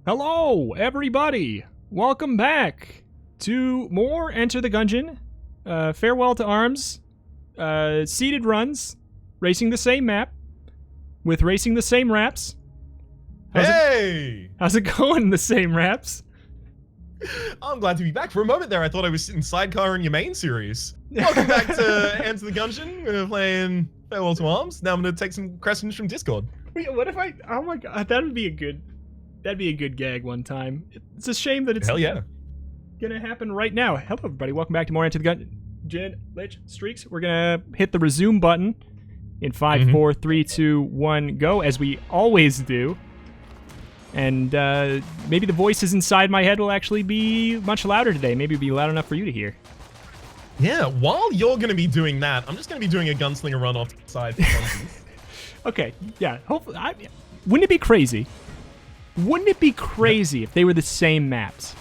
Hello, everybody! Welcome back to more Enter the Gungeon. Farewell to Arms. Seeded runs. Racing the same map. With racing the same Rhaps. How's it going, the same Rhaps? I'm glad to be back. For a moment there, I thought I was sitting sidecar in your main series. Welcome back to Enter the Gungeon. We're playing Farewell to Arms. Now I'm going to take some questions from Discord. Wait, what if I... Oh my god, that'd be a good gag one time. It's a shame that it's... Hell yeah. Gonna happen right now. Hello, everybody. Welcome back to more Enter the Gungeon Lich Streaks. We're gonna hit the resume button in 5, 4, 3, 2, 1, go, as we always do. And maybe the voices inside my head will actually be much louder today. Maybe it'll be loud enough for you to hear. Yeah, while you're going to be doing that, I'm just going to be doing a gunslinger run off to the side. Okay, yeah. Hopefully, wouldn't it be crazy? Wouldn't it be crazy if they were the same maps?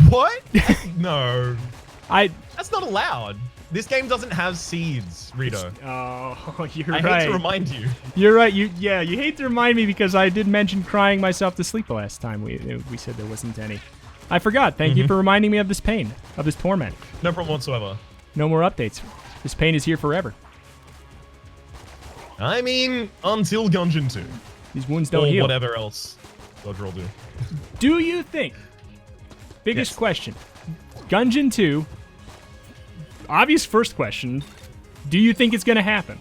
What? No. That's not allowed. This game doesn't have seeds, Reto. Oh, you're right. I hate to remind you. You're right. You hate to remind me because I did mention crying myself to sleep the last time we said there wasn't any. I forgot. Thank you for reminding me of this pain, of this torment. No problem whatsoever. No more updates. This pain is here forever. I mean, until Gungeon 2. These wounds don't heal. Or whatever else Dodger will do. Do you think, biggest question, Gungeon 2, obvious first question, do you think it's going to happen?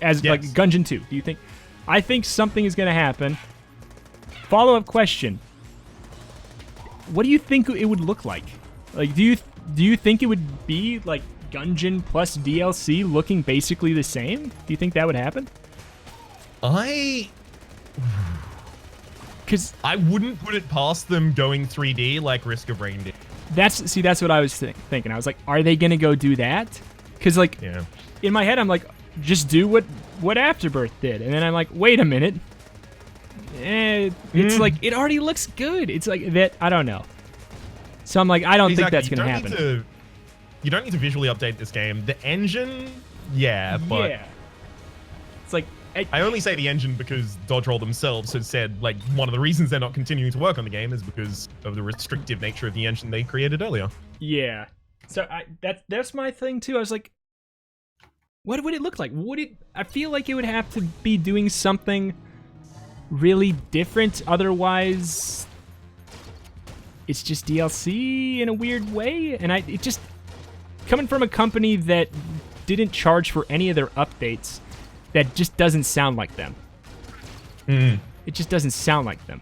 Like Gungeon 2, do you think? I think something is going to happen. Follow-up question. What do you think it would look like? Like, do you think it would be like Gungeon plus DLC looking basically the same? Do you think that would happen? Because I wouldn't put it past them going 3D like Risk of Rain did. That's what I was thinking. I was like, are they gonna go do that? Because like, in my head, I'm like, just do what Afterbirth did, and then I'm like, wait a minute. It's like it already looks good. It's like that. I don't know. So I'm like, I don't think that's gonna happen. You don't need to visually update this game. The engine, but it's like. I only say the engine because TheTurtle themselves have said, like, one of the reasons they're not continuing to work on the game is because of the restrictive nature of the engine they created earlier. Yeah. So that's my thing too. I was like, what would it look like? I feel like it would have to be doing something really different. Otherwise, it's just DLC in a weird way. And it just, coming from a company that didn't charge for any of their updates, that just doesn't sound like them. It just doesn't sound like them.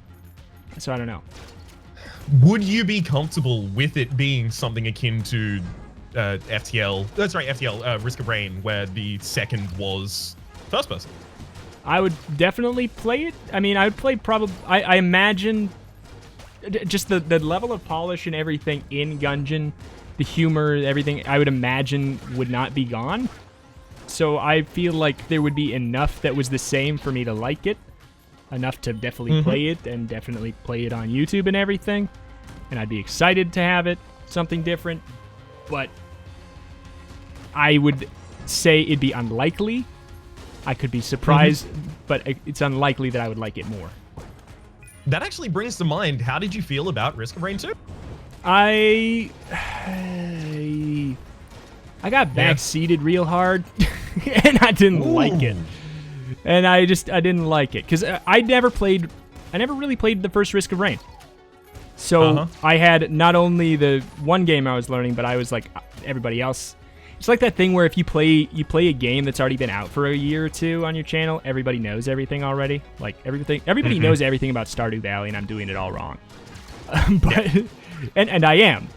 So I don't know. Would you be comfortable with it being something akin to FTL? That's right, FTL, Risk of Rain, where the second was first person? I would definitely play it. I mean, I would play probably... I imagine just the level of polish and everything in Gungeon, the humor, everything, I would imagine would not be gone. So I feel like there would be enough that was the same for me to like it. Enough to definitely play it and definitely play it on YouTube and everything. And I'd be excited to have it, something different. But I would say it'd be unlikely. I could be surprised, but it's unlikely that I would like it more. That actually brings to mind, how did you feel about Risk of Rain 2? I got backseated real hard, and I didn't like it. And I didn't like it, because I never really played the first Risk of Rain. So I had not only the one game I was learning, but I was like everybody else. It's like that thing where if you play a game that's already been out for a year or two on your channel, everybody knows everything already. Like everybody knows everything about Stardew Valley, and I'm doing it all wrong. And I am,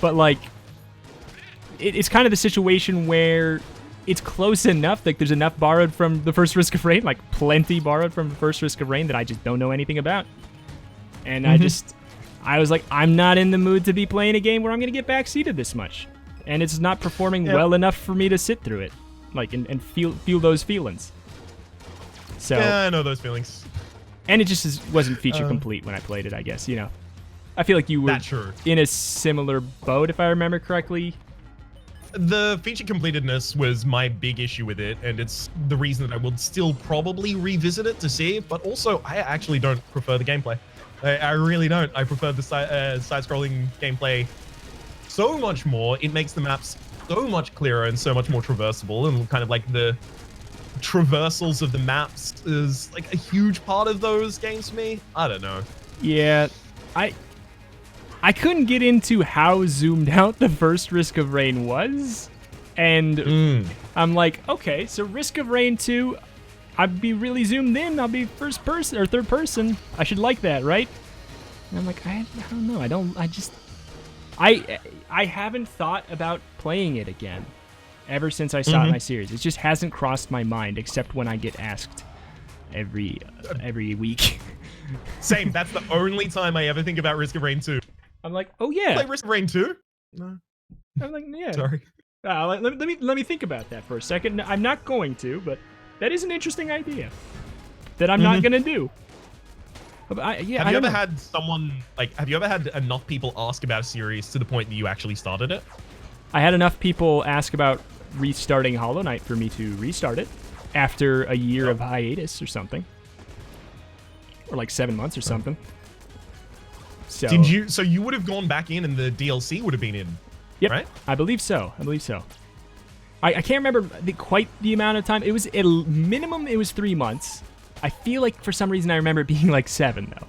but like, it's kind of the situation where it's close enough, like there's enough borrowed from the first Risk of Rain, like plenty borrowed from the first Risk of Rain, that I just don't know anything about. And I was like, I'm not in the mood to be playing a game where I'm going to get backseated this much. And it's not performing well enough for me to sit through it, like, and feel those feelings. So yeah, I know those feelings. And it just wasn't feature complete when I played it, I guess, you know. I feel like you were in a similar boat, if I remember correctly. The feature completedness was my big issue with it, and it's the reason that I would still probably revisit it to see, but also I actually don't prefer the gameplay. I really don't. I prefer the side-scrolling gameplay so much more. It makes the maps so much clearer and so much more traversable, and kind of like the traversals of the maps is like a huge part of those games for me. I don't know. Yeah, I couldn't get into how zoomed out the first Risk of Rain was, and I'm like, okay, so Risk of Rain 2, I'd be really zoomed in. I'll be first person or third person. I should like that, right? And I'm like, I don't know. I haven't thought about playing it again ever since I saw it in my series. It just hasn't crossed my mind, except when I get asked every week. Same. That's the only time I ever think about Risk of Rain 2. I'm like, oh yeah. Play Risk of Rain 2? No. I'm like, yeah. Sorry. Let me think about that for a second. I'm not going to, but that is an interesting idea that I'm not gonna do. Have you ever had someone have you ever had enough people ask about a series to the point that you actually started it? I had enough people ask about restarting Hollow Knight for me to restart it after a year of hiatus or something, or like 7 months or something. So So you would have gone back in, and the DLC would have been in. Yep, right? I believe so. I can't remember quite the amount of time. It was at minimum. It was 3 months. I feel like for some reason I remember it being like 7 though.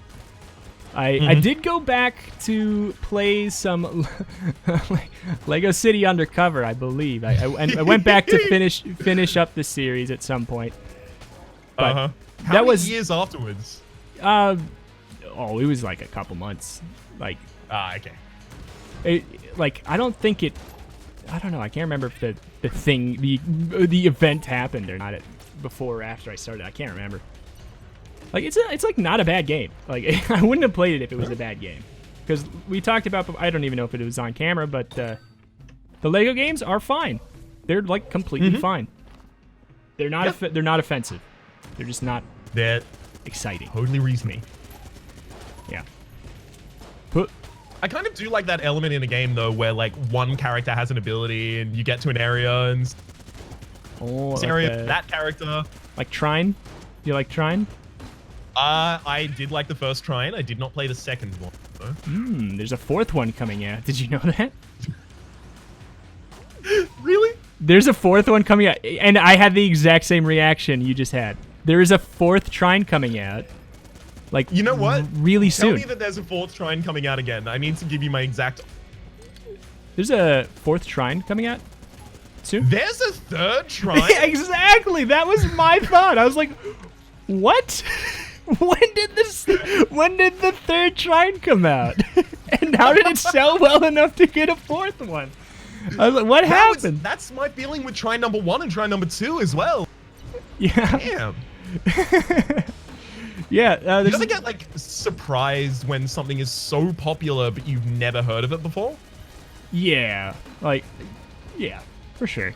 I did go back to play some Lego City Undercover, I believe. I went back to finish up the series at some point. But How many years afterwards? It was like a couple months. Like okay. I don't think it. I don't know. I can't remember if the event happened or not before or after I started. I can't remember. Like it's like not a bad game. Like I wouldn't have played it if it was a bad game, because we talked about. I don't even know if it was on camera, but the Lego games are fine. They're like completely fine. They're not. They're not offensive. They're just not that exciting. Totally reasoning. Yeah. I kind of do like that element in a game though, where like one character has an ability and you get to an area and that character. Like Trine? You like Trine? I did like the first Trine. I did not play the second one though. There's a fourth one coming out. Did you know that? Really? There's a fourth one coming out, and I had the exact same reaction you just had. There is a fourth Trine coming out. Like, you know what? Really soon. Tell me that there's a fourth Trine coming out again. I need to give you my exact. There's a fourth Trine coming out soon. There's a third Trine. Exactly. That was my thought. I was like, what? When did the third Trine come out? And how did it sell well enough to get a fourth one? I was like, what happened? That's my feeling with Trine number 1 and Trine number 2 as well. Yeah. Damn. Yeah. You ever get like surprised when something is so popular but you've never heard of it before? Yeah. Yeah, for sure.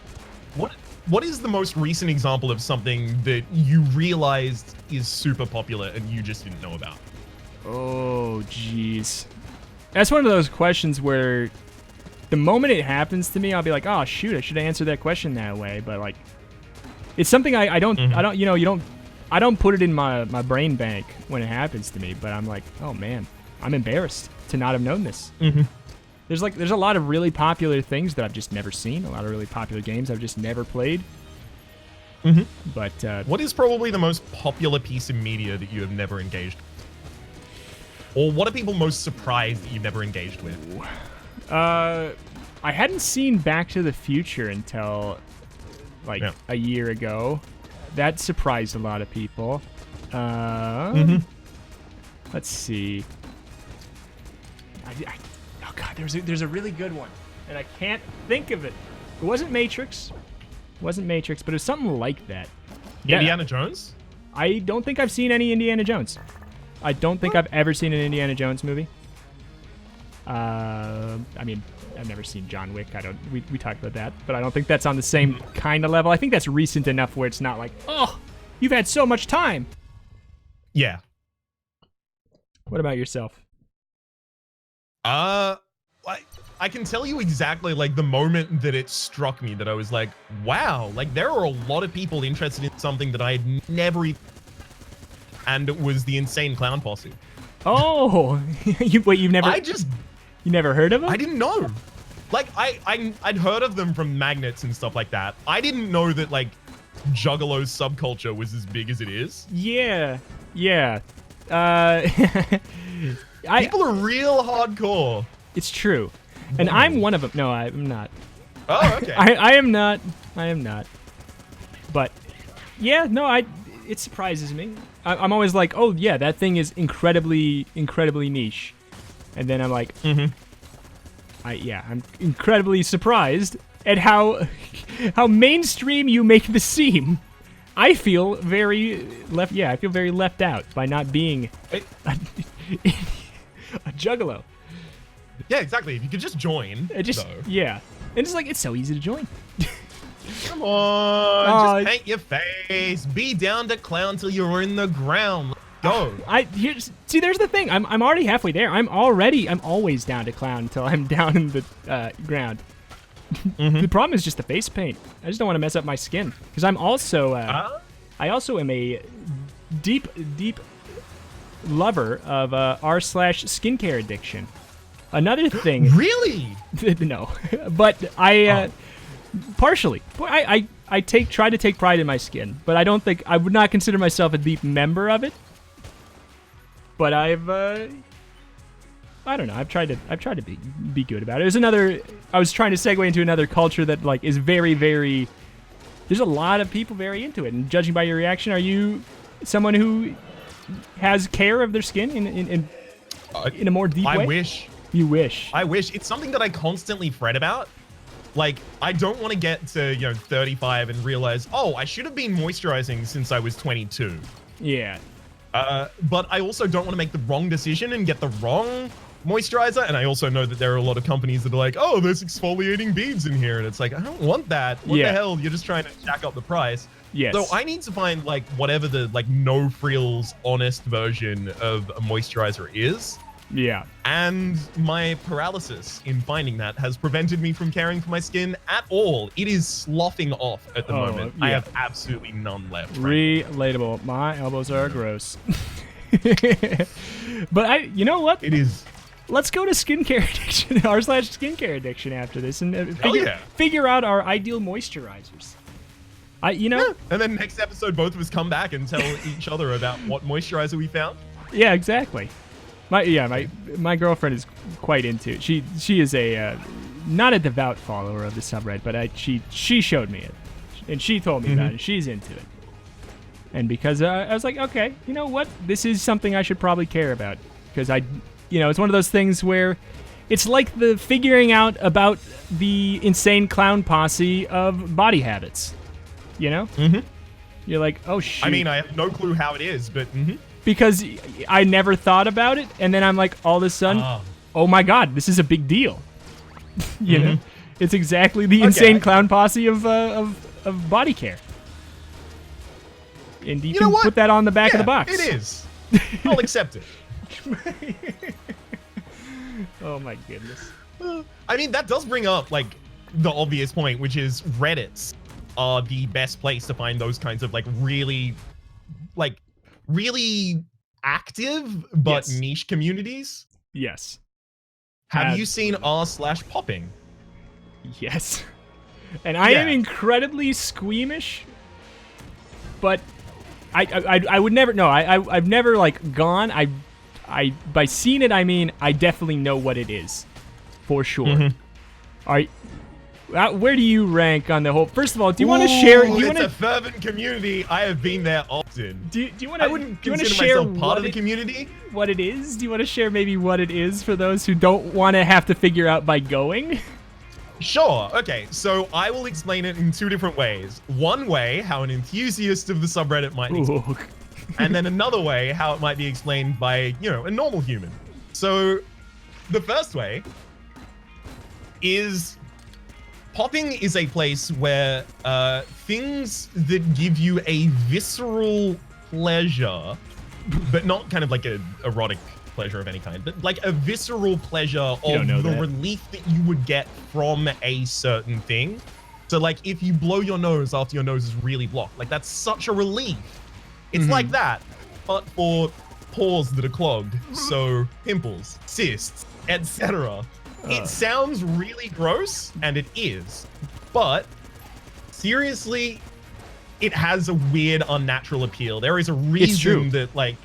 What is the most recent example of something that you realized is super popular and you just didn't know about? Oh, jeez. That's one of those questions where the moment it happens to me, I'll be like, oh, shoot, I should have answered that question that way. But like, it's something I don't put it in my brain bank when it happens to me, but I'm like, oh man, I'm embarrassed to not have known this. There's a lot of really popular things that I've just never seen, a lot of really popular games I've just never played. But what is probably the most popular piece of media that you have never engaged with? Or what are people most surprised that you've never engaged with? I hadn't seen Back to the Future until like a year ago. That surprised a lot of people. Let's see. Oh god, there's a really good one, and I can't think of it. It wasn't Matrix. But it was something like that. Indiana Jones? I don't think I've seen any Indiana Jones. I don't think I've ever seen an Indiana Jones movie. I mean, I've never seen John Wick. We talked about that, but I don't think that's on the same kind of level. I think that's recent enough where it's not like, oh, you've had so much time. Yeah. What about yourself? I can tell you exactly like the moment that it struck me that I was like, wow, like there are a lot of people interested in something that I had never even, and it was the Insane Clown Posse. Oh, you've never you never heard of them? I didn't know. Like I'd heard of them from magnets and stuff like that. I didn't know that like Juggalo's subculture was as big as it is. Yeah. People are real hardcore. It's true, and I'm one of them. No, I'm not. Oh, okay. I am not. But yeah, no, it surprises me. I'm always like, oh yeah, that thing is incredibly niche, and then I'm like, I'm incredibly surprised at how mainstream you make this seem. I feel very left. Yeah, I feel very left out by not being a juggalo. Yeah, exactly. If you could just join. Yeah, and it's like it's so easy to join. Come on, just paint your face. Be down to clown till you're in the ground. Go. See, there's the thing. I'm already halfway there. I'm always down to clown until I'm down in the ground. The problem is just the face paint. I just don't want to mess up my skin because I'm also I also am a deep lover of r/skincare addiction. Another thing. Really? No, but partially. I try to take pride in my skin, but I would not consider myself a deep member of it. But I don't know. I've tried to be good about it. I was trying to segue into another culture that like is very, very. There's a lot of people very into it, and judging by your reaction, are you someone who has care of their skin in a more deep way? I wish. You wish. I wish. It's something that I constantly fret about. Like, I don't want to get to 35 and realize, oh, I should have been moisturizing since I was 22. Yeah. But I also don't want to make the wrong decision and get the wrong moisturizer. And I also know that there are a lot of companies that are like, oh, there's exfoliating beads in here. And it's like, I don't want that. What the hell? You're just trying to jack up the price. Yes. So I need to find like whatever the like no frills honest version of a moisturizer is. Yeah. And my paralysis in finding that has prevented me from caring for my skin at all. It is sloughing off at the moment. Yeah. I have absolutely none left. Relatable. My elbows are gross. But you know what? It is. Let's go to skincare addiction, r/skincare addiction after this, and figure out our ideal moisturizers. Yeah. And then next episode, both of us come back and tell each other about what moisturizer we found. Yeah, exactly. My girlfriend is quite into it. She is a not a devout follower of the subreddit, but she showed me it, and she told me about it. She's into it, and because I was like, okay, you know what, this is something I should probably care about because it's one of those things where it's like the figuring out about the insane clown posse of body habits, You're like, oh shit. I mean, I have no clue how it is, but. Because I never thought about it, and then I'm like, all of a sudden, oh my god, this is a big deal. You know, it's exactly the insane clown posse of body care. And you can put that on the back of the box. It is. I'll accept it. Oh my goodness. I mean, that does bring up like the obvious point, which is Reddits are the best place to find those kinds of like really active but niche communities. Yes. Have you seen r/popping? Yes. And I am incredibly squeamish, but I would never. No, I've never like gone. I by seeing it, I mean I definitely know what it is, for sure. Where do you rank on the whole? First of all, do you want to share? It's a fervent community. I have been there often. Do you want to? I wouldn't consider myself part of the community. What it is? Do you want to share maybe what it is for those who don't want to have to figure out by going? Sure. Okay. So I will explain it in two different ways. One way, how an enthusiast of the subreddit might explain, and then another way, how it might be explained by a normal human. So the first way is. Popping is a place where things that give you a visceral pleasure, but not kind of like a erotic pleasure of any kind, but like a visceral pleasure of the relief that you would get from a certain thing. So like if you blow your nose after your nose is really blocked, like that's such a relief. It's like that, but for pores that are clogged, so pimples, cysts, etc. It sounds really gross, and it is, but seriously, it has a weird, unnatural appeal. There is a reason that, like,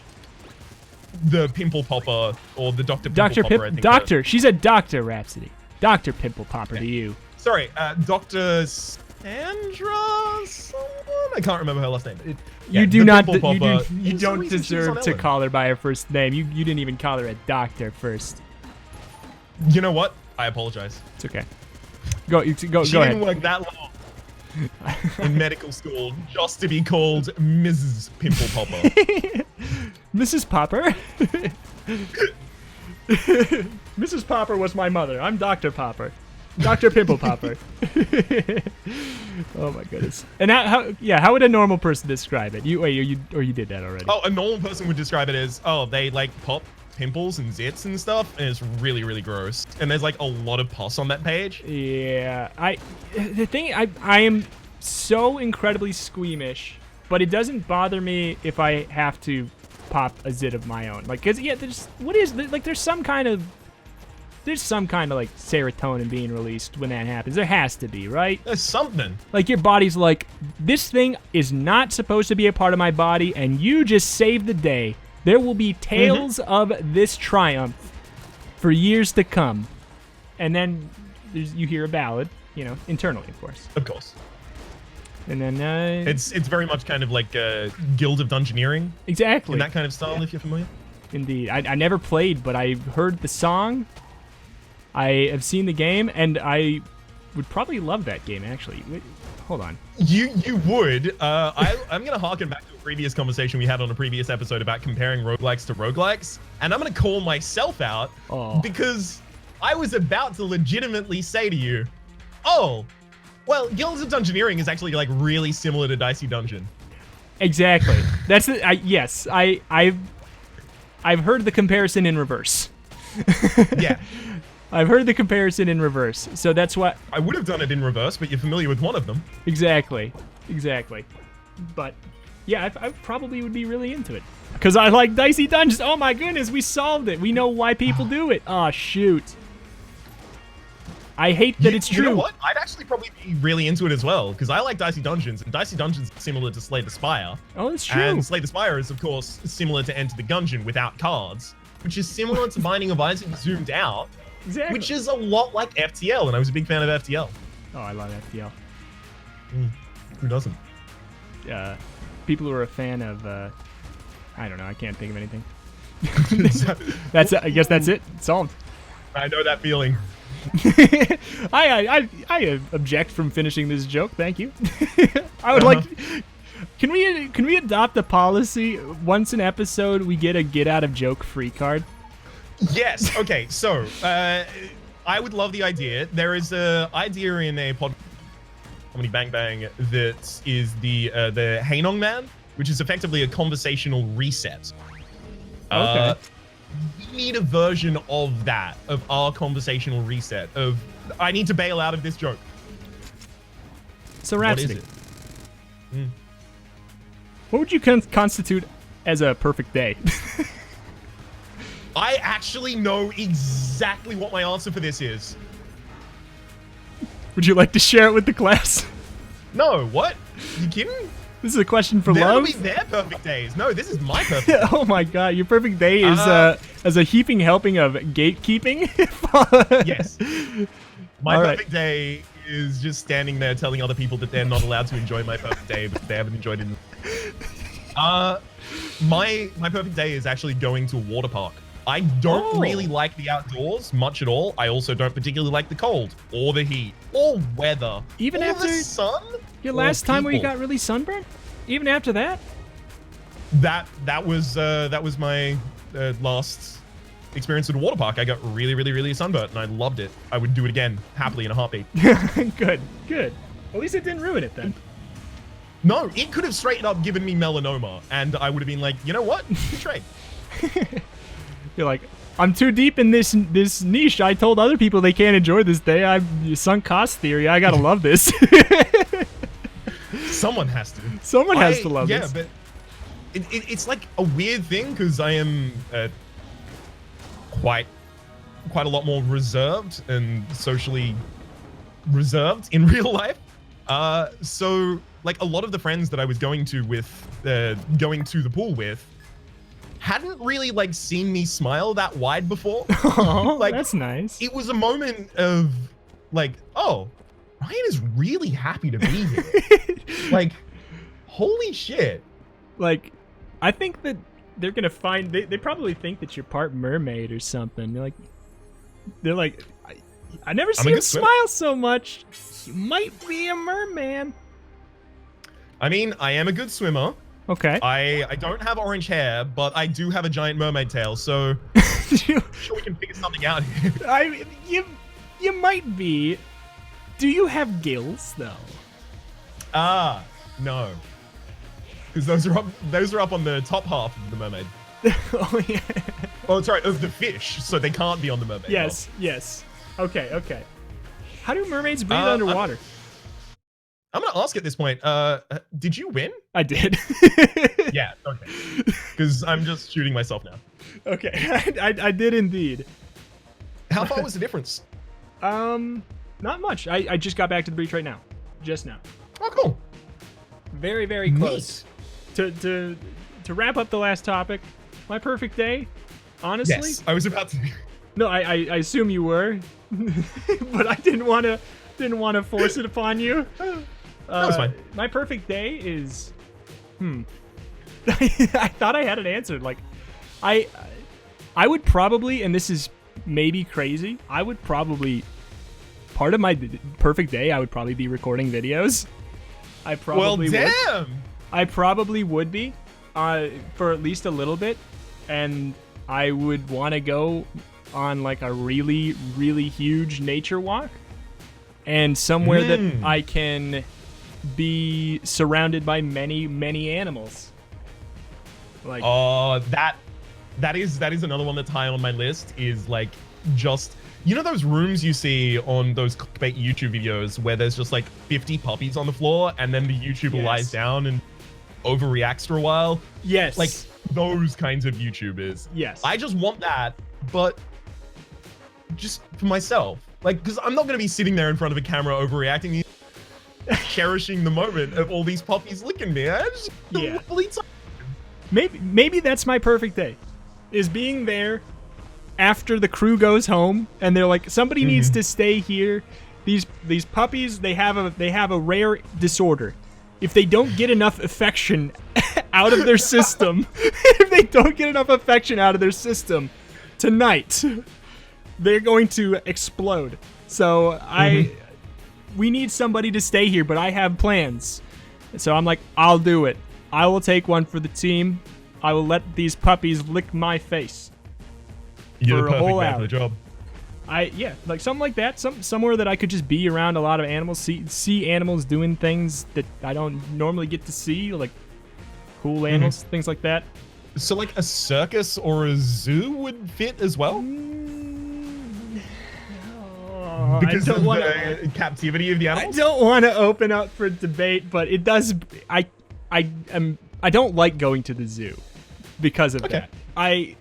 the pimple popper or the Dr. Pimple Popper, I think. Doctor, she's a doctor, Rhapsody. Dr. Pimple Popper to you. Sorry, Dr. Sandra someone? I can't remember her last name. You don't deserve to call her by her first name. You didn't even call her a doctor first. You know what? I apologize. It's okay. Go ahead. She didn't work that long in medical school just to be called Mrs. Pimple Popper. Mrs. Popper? Mrs. Popper was my mother. I'm Dr. Popper. Dr. Pimple Popper. Oh my goodness. And how would a normal person describe it? You did that already. Oh, a normal person would describe it as, they like pop pimples and zits and stuff, and it's really, really gross. And there's like a lot of pus on that page. Yeah, I am so incredibly squeamish, but it doesn't bother me if I have to pop a zit of my own. Like, cause there's some kind of like serotonin being released when that happens. There has to be, right? There's something. Like your body's like, this thing is not supposed to be a part of my body, and you just saved the day. There will be tales of this triumph for years to come. And then you hear a ballad, internally, of course. Of course. And then it's very much kind of like Guild of Dungeoneering. Exactly. In that kind of style, if you're familiar. Indeed. I never played, but I heard the song. I have seen the game, and I would probably love that game, actually. Wait, hold on. You would. I'm going to harken back to a previous conversation we had on a previous episode about comparing roguelikes to roguelikes, and I'm going to call myself out because I was about to legitimately say to you, well, Guilds of Dungeoneering is actually like really similar to Dicey Dungeon. Exactly. That's yes. I've heard the comparison in reverse. Yeah. I've heard the comparison in reverse, so that's why I would have done it in reverse, but you're familiar with one of them. Exactly. But yeah, I probably would be really into it because I like Dicey Dungeons. Oh my goodness, we solved it. We know why people do it. Oh shoot. I hate that it's true. You know what? I'd actually probably be really into it as well, because I like Dicey Dungeons, and Dicey Dungeons is similar to Slay the Spire. Oh, that's true. And Slay the Spire is, of course, similar to Enter the Gungeon without cards, which is similar to Binding of Isaac zoomed out, exactly. Which is a lot like FTL, and I was a big fan of FTL. Oh, I love FTL. Who doesn't? People who are a fan of, I don't know, I can't think of anything. I guess that's it. Solved. I know that feeling. I object from finishing this joke. Thank you. I would like. Can we adopt a policy? Once an episode, we get a get out of joke free card. Yes. Okay. So I would love the idea. There is a idea in a pod. Comedy Bang Bang that is the Hainong Man, which is effectively a conversational reset. Okay. We need a version of that, of our conversational reset, of I need to bail out of this joke. So Rhapsody. What is it? What would you constitute as a perfect day? I actually know exactly what my answer for this is. Would you like to share it with the class? No, what? You kidding? This is a question for That'll love? be their perfect days. No, this is my perfect day. Oh my god, your perfect day is as a heaping helping of gatekeeping? Yes. My perfect day is just standing there telling other people that they're not allowed to enjoy my perfect day, but they haven't enjoyed it. My perfect day is actually going to a water park. I don't really like the outdoors much at all. I also don't particularly like the cold or the heat or weather. Even or after the sun. Your last time where you got really sunburned? Even after that? That was my last experience at a water park. I got really sunburnt and I loved it. I would do it again happily in a heartbeat. Good. At least it didn't ruin it then. No, it could have straight up given me melanoma, and I would have been like, you know what? Good trade. You're like, I'm too deep in this niche. I told other people they can't enjoy this day. I've sunk cost theory. I gotta love this. Someone has to. Someone has to love this. Yeah, it's like a weird thing because I am quite a lot more reserved and socially reserved in real life. So like a lot of the friends that I was going to the pool with hadn't really like seen me smile that wide before. Oh, like that's nice. It was a moment of like, oh, Ryan is really happy to be here. Like, holy shit. Like, I think that they're gonna find they probably think that you're part mermaid or something. They're like I never see him smile so much. You might be a merman. I mean, I am a good swimmer. Okay. I don't have orange hair, but I do have a giant mermaid tail, so I'm sure we can figure something out here. You might be. Do you have gills though? No. Because those are up on the top half of the mermaid. Oh yeah. Oh, sorry, of the fish, so they can't be on the mermaid. Yes, yes. Okay. How do mermaids breathe underwater? I'm gonna ask at this point. Did you win? I did. Yeah. Okay. Because I'm just shooting myself now. Okay, I did indeed. How far was the difference? Not much. I just got back to the breach right now. Just now. Oh, cool. Very, very close. To wrap up the last topic, my perfect day, honestly. Yes, I was about to. No, I assume you were, but I didn't want to force it upon you. That was fine. My perfect day is, I thought I had it answered. Like, I would probably, and this is maybe crazy, I would probably, part of my perfect day, I would probably be recording videos. I probably would. I probably would be, for at least a little bit, and I would want to go on like a really, really huge nature walk, and somewhere that I can be surrounded by many, many animals. Like, oh, that is another one that's high on my list. Is like just, you know, those rooms you see on those clickbait YouTube videos where there's just like 50 puppies on the floor, and then the YouTuber lies down and overreacts for a while. Yes. Like those kinds of YouTubers. Yes. I just want that, but just for myself. Like, because I'm not going to be sitting there in front of a camera overreacting, cherishing the moment of all these puppies licking me. I just Maybe that's my perfect day, is being there after the crew goes home and they're like, somebody needs to stay here. These puppies, they have a rare disorder. If they don't get enough affection out of their system, tonight, they're going to explode. So we need somebody to stay here, but I have plans. So I'm like, I'll do it. I will take one for the team. I will let these puppies lick my face. You're for the a whole perfect man hour. for the job. Yeah, like something like that. Somewhere that I could just be around a lot of animals, see animals doing things that I don't normally get to see, like cool animals, things like that. So like a circus or a zoo would fit as well? Because of the captivity of the animals? I don't want to open up for debate, but it does. I don't like going to the zoo because of that. I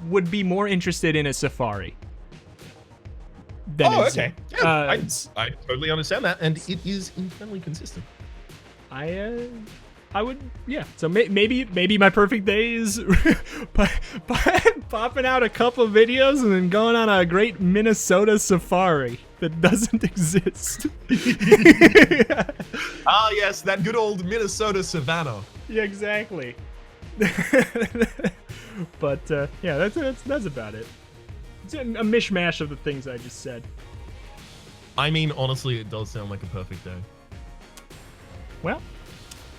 would be more interested in a safari. Okay. Yeah, I totally understand that, and it is internally consistent. I would, yeah. So maybe my perfect day is popping out a couple of videos and then going on a great Minnesota safari that doesn't exist. Ah, yes, that good old Minnesota savannah. Yeah, exactly. But yeah, that's about it. It's a mishmash of the things I just said. I mean, honestly, it does sound like a perfect day. Well,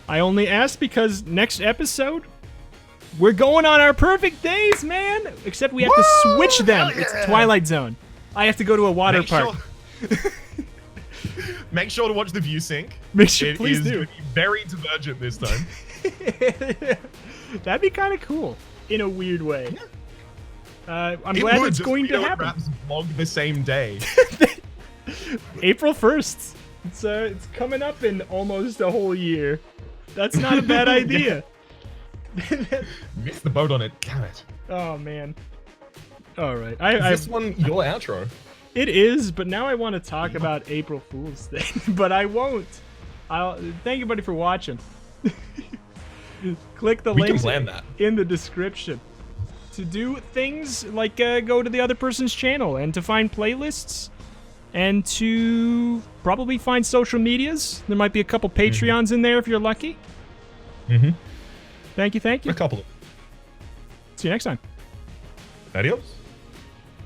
I only asked because next episode, we're going on our perfect days, man. Except we have to switch them. Yeah. It's Twilight Zone. I have to go to a water park. Make sure to watch the ViewSync. Please do. Very divergent this time. That'd be kind of cool in a weird way. Yeah. I'm glad it's going to happen. Rhaps vlog the same day. April 1st. It's coming up in almost a whole year. That's not a bad idea. Missed the boat on it. Damn it. Oh man. All right. Is this one your outro? It is, but now I want to talk about April Fool's Day, but I won't. Thank you, buddy, for watching. Click the links in the description to do things like go to the other person's channel and to find playlists and to probably find social medias. There might be a couple Patreons in there if you're lucky. Thank you. A couple. See you next time. Adios.